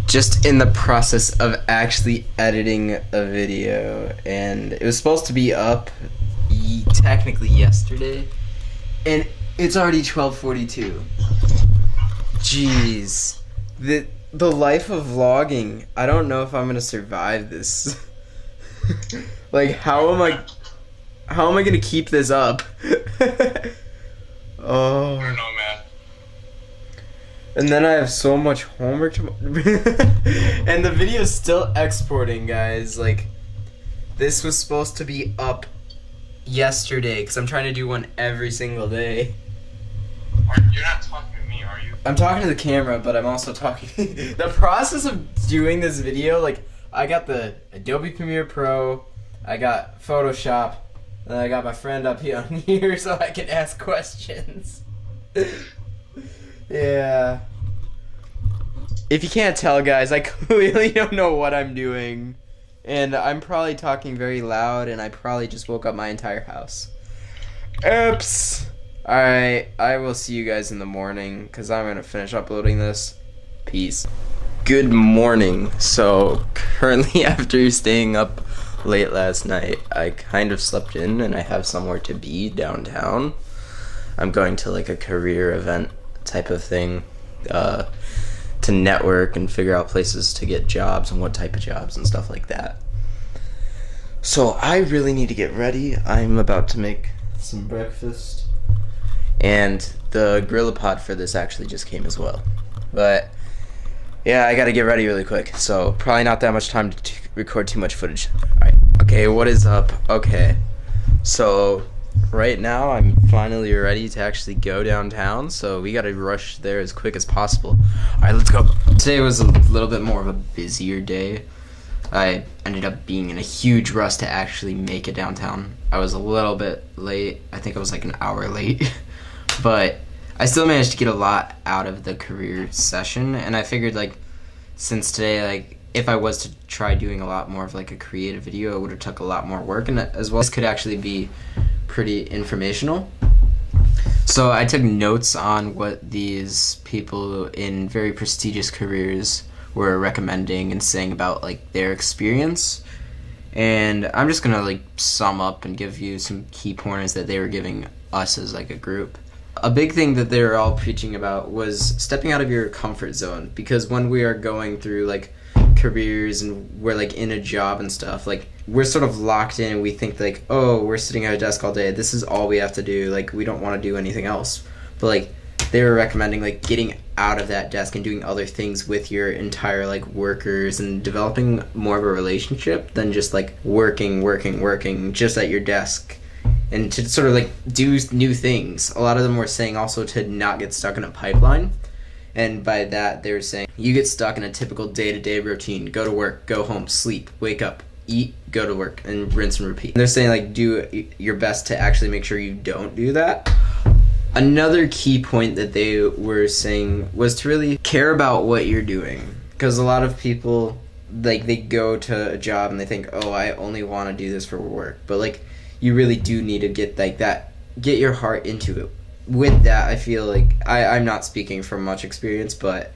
just in the process of actually editing a video, and it was supposed to be up technically yesterday, and it's already 12:42. Jeez, the life of vlogging. I don't know if I'm gonna survive this. Like, how am I gonna keep this up? Oh. I don't know, man. And then I have so much homework tomorrow. And the video's still exporting, guys. Like, this was supposed to be up yesterday, because I'm trying to do one every single day. You're not talking to me, are you? I'm talking to the camera, but I'm also talking. The process of doing this video, like, I got the Adobe Premiere Pro, I got Photoshop, and I got my friend up here on here so I can ask questions. Yeah. If you can't tell, guys, I clearly don't know what I'm doing. And I'm probably talking very loud, and I probably just woke up my entire house. Oops. Alright, I will see you guys in the morning, because I'm going to finish uploading this. Peace. Good morning. So, currently after staying up late last night, I kind of slept in, and I have somewhere to be downtown. I'm going to like a career event type of thing, to network and figure out places to get jobs and what type of jobs and stuff like that. So I really need to get ready. I'm about to make some breakfast, and the Gorillapod for this actually just came as well. But yeah, I gotta get ready really quick, so probably not that much time to record too much footage. Alright, okay, what is up? Okay, so right now I'm finally ready to actually go downtown, so we gotta rush there as quick as possible. Alright, let's go. Today was a little bit more of a busier day. I ended up being in a huge rush to actually make it downtown. I was a little bit late. I think I was like an hour late. But I still managed to get a lot out of the career session, and I figured, like, since today, like, if I was to try doing a lot more of like a creative video, it would have took a lot more work, and as well, this could actually be pretty informational. So I took notes on what these people in very prestigious careers were recommending and saying about like their experience, and I'm just gonna like sum up and give you some key pointers that they were giving us as like a group. A big thing that they were all preaching about was stepping out of your comfort zone, because when we are going through like careers and we're like in a job and stuff, like we're sort of locked in and we think like, oh, we're sitting at a desk all day, this is all we have to do, like we don't want to do anything else. But like they were recommending like getting out of that desk and doing other things with your entire like workers and developing more of a relationship than just like working just at your desk, and to sort of like do new things. A lot of them were saying also to not get stuck in a pipeline. And by that, they were saying, you get stuck in a typical day-to-day routine. Go to work, go home, sleep, wake up, eat, go to work, and rinse and repeat. And they're saying, like, do your best to actually make sure you don't do that. Another key point that they were saying was to really care about what you're doing. Because a lot of people, like, they go to a job and they think, oh, I only want to do this for work. But, like, you really do need to get, like, that, get your heart into it. With that, I feel like I'm not speaking from much experience, but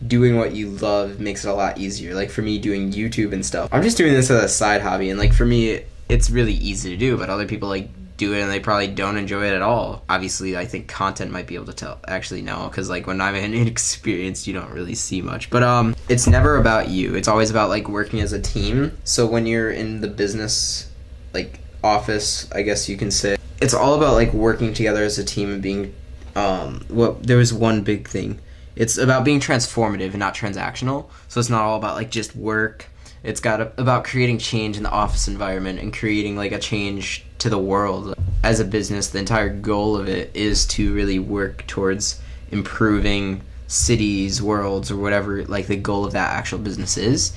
doing what you love makes it a lot easier. Like for me, doing YouTube and stuff, I'm just doing this as a side hobby, and like for me, it's really easy to do, but other people like do it and they probably don't enjoy it at all. Obviously, I think content might be able to tell. Actually, no, because like when I'm inexperienced, you don't really see much. But it's never about you. It's always about like working as a team. So when you're in the business, like office, I guess you can say, it's all about like working together as a team and being there was one big thing. It's about being transformative and not transactional. So it's not all about like just work. It's about creating change in the office environment and creating like a change to the world. As a business, the entire goal of it is to really work towards improving cities, worlds, or whatever like the goal of that actual business is.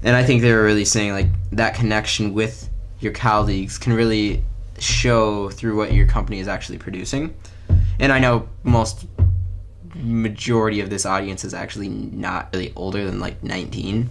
And I think they were really saying like that connection with your colleagues can really show through what your company is actually producing. And I know majority of this audience is actually not really older than like 19,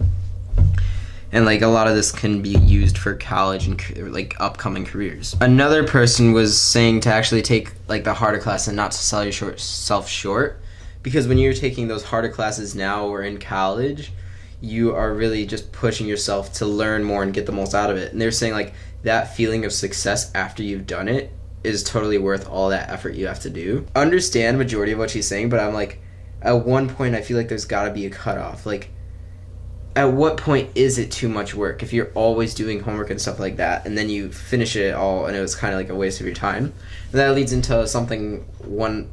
and like a lot of this can be used for college and like upcoming careers. Another person was saying to actually take like the harder class and not to sell yourself short, because when you're taking those harder classes now or in college, you are really just pushing yourself to learn more and get the most out of it. And they're saying like that feeling of success after you've done it is totally worth all that effort you have to do. Understand majority of what she's saying, but I'm like, at one point I feel like there's got to be a cutoff. Like, at what point is it too much work if you're always doing homework and stuff like that, and then you finish it all and it was kind of like a waste of your time? And that leads into something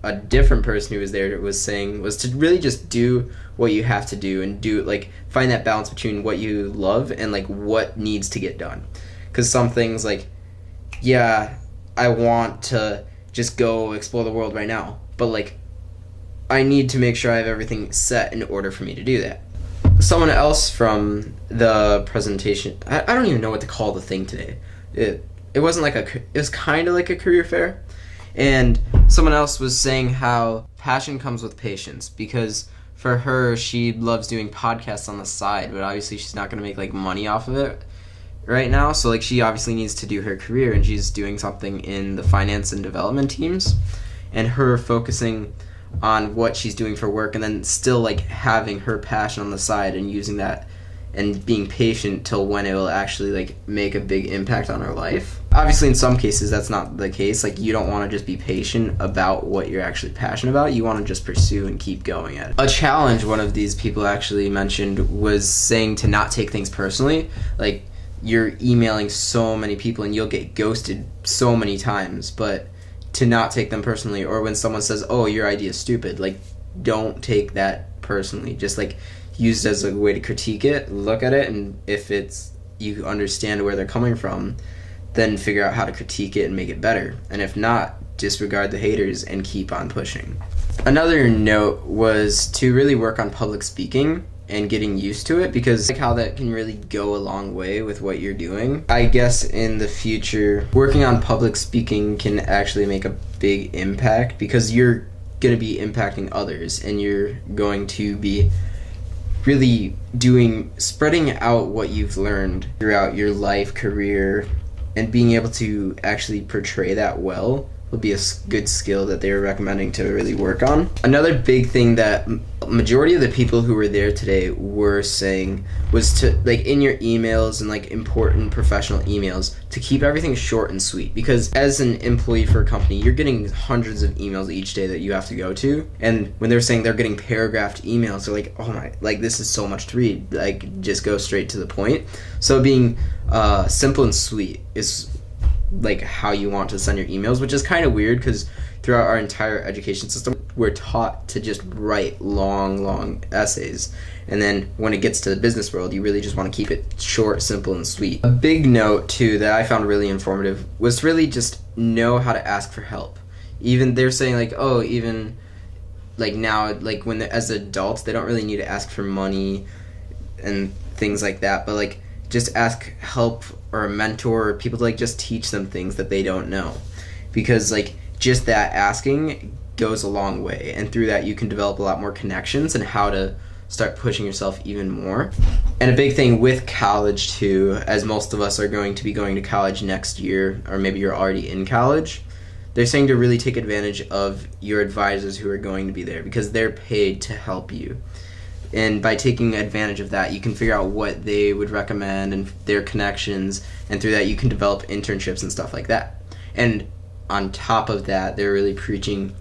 a different person who was there was saying, was to really just do what you have to do and do, like, find that balance between what you love and like what needs to get done. Because some things, like, yeah, I want to just go explore the world right now, but like I need to make sure I have everything set in order for me to do that. Someone else from the presentation, I don't even know what to call the thing today. It wasn't like it was kind of like a career fair. And someone else was saying how passion comes with patience, because for her, she loves doing podcasts on the side, but obviously she's not going to make like money off of it right now. So like she obviously needs to do her career, and she's doing something in the finance and development teams, and her focusing on what she's doing for work and then still like having her passion on the side and using that and being patient till when it will actually like make a big impact on her life. Obviously in some cases that's not the case. Like you don't want to just be patient about what you're actually passionate about. You want to just pursue and keep going at it. A challenge one of these people actually mentioned was saying to not take things personally. Like you're emailing so many people and you'll get ghosted so many times, but to not take them personally. Or when someone says, oh, your idea is stupid, like don't take that personally. Just like use it as a way to critique it, look at it, and if it's you understand where they're coming from, then figure out how to critique it and make it better. And if not, disregard the haters and keep on pushing. Another note was to really work on public speaking and getting used to it, because like how that can really go a long way with what you're doing. I guess in the future, working on public speaking can actually make a big impact, because you're going to be impacting others and you're going to be really spreading out what you've learned throughout your life, career, and being able to actually portray that well will be a good skill that they were recommending to really work on. Another big thing that majority of the people who were there today were saying was to, like, in your emails and like important professional emails, to keep everything short and sweet, because as an employee for a company, you're getting hundreds of emails each day that you have to go to, and when they're saying they're getting paragraphed emails, they're like, oh my, like this is so much to read, like just go straight to the point. So being simple and sweet is like how you want to send your emails, which is kind of weird because throughout our entire education system we're taught to just write long essays, and then when it gets to the business world you really just want to keep it short, simple, and sweet. A big note too that I found really informative was to really just know how to ask for help. Even they're saying like, oh, even like now, like when as adults they don't really need to ask for money and things like that, but like just ask help or a mentor or people to like just teach them things that they don't know, because like just that asking goes a long way, and through that you can develop a lot more connections and how to start pushing yourself even more. And a big thing with college too, as most of us are going to be going to college next year, or maybe you're already in college, they're saying to really take advantage of your advisors who are going to be there, because they're paid to help you. And by taking advantage of that, you can figure out what they would recommend and their connections, and through that you can develop internships and stuff like that. And on top of that, they're really preaching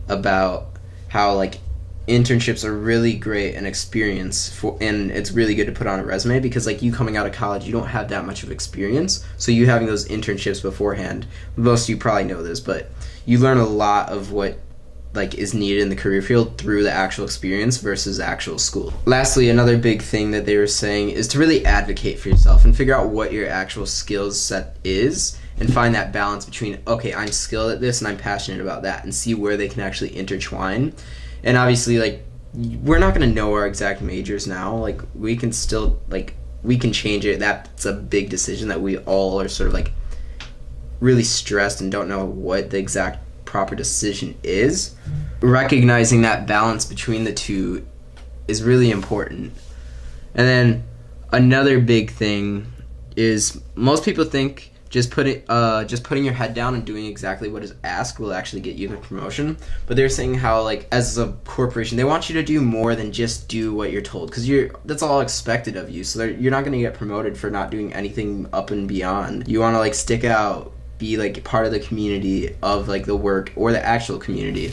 about how like internships are really great an experience and it's really good to put on a resume, because like you coming out of college, you don't have that much of experience, so you having those internships beforehand, most of you probably know this, but you learn a lot of what like is needed in the career field through the actual experience versus actual school. Lastly, another big thing that they were saying is to really advocate for yourself and figure out what your actual skills set is, and find that balance between, okay, I'm skilled at this and I'm passionate about that, and see where they can actually intertwine. And obviously like we're not going to know our exact majors now, like we can still like we can change it. That's a big decision that we all are sort of like really stressed and don't know what the exact proper decision is. Recognizing that balance between the two is really important. And then another big thing is most people think just putting your head down and doing exactly what is asked will actually get you the promotion. But they're saying how, like, as a corporation, they want you to do more than just do what you're told, because that's all expected of you. So you're not going to get promoted for not doing anything up and beyond. You want to, like, stick out, be, like, part of the community of, like, the work or the actual community,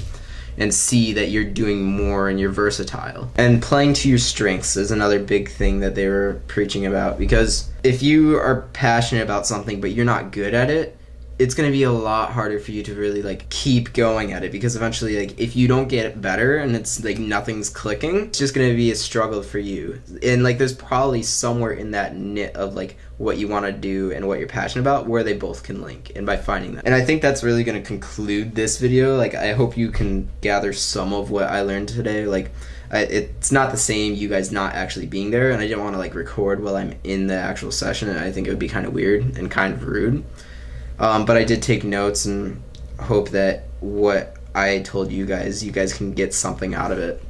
and see that you're doing more and you're versatile. And playing to your strengths is another big thing that they were preaching about, because if you are passionate about something but you're not good at it, it's going to be a lot harder for you to really, like, keep going at it, because eventually, like, if you don't get better and it's like nothing's clicking, it's just going to be a struggle for you. And, like, there's probably somewhere in that knit of, like, what you want to do and what you're passionate about where they both can link, and by finding that. And I think that's really going to conclude this video. Like, I hope you can gather some of what I learned today. Like, it's not the same you guys not actually being there, and I didn't want to, like, record while I'm in the actual session, and I think it would be kind of weird and kind of rude. But I did take notes and hope that what I told you guys can get something out of it.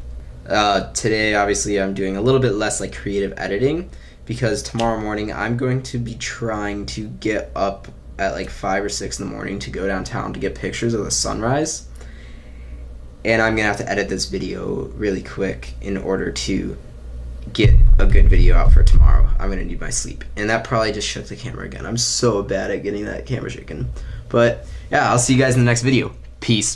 Today, obviously, I'm doing a little bit less, like, creative editing, because tomorrow morning I'm going to be trying to get up at like 5 or 6 in the morning to go downtown to get pictures of the sunrise. And I'm gonna have to edit this video really quick in order to get a good video out for tomorrow. I'm gonna need my sleep. And that probably just shook the camera again. I'm so bad at getting that camera shaken. But yeah, I'll see you guys in the next video. Peace.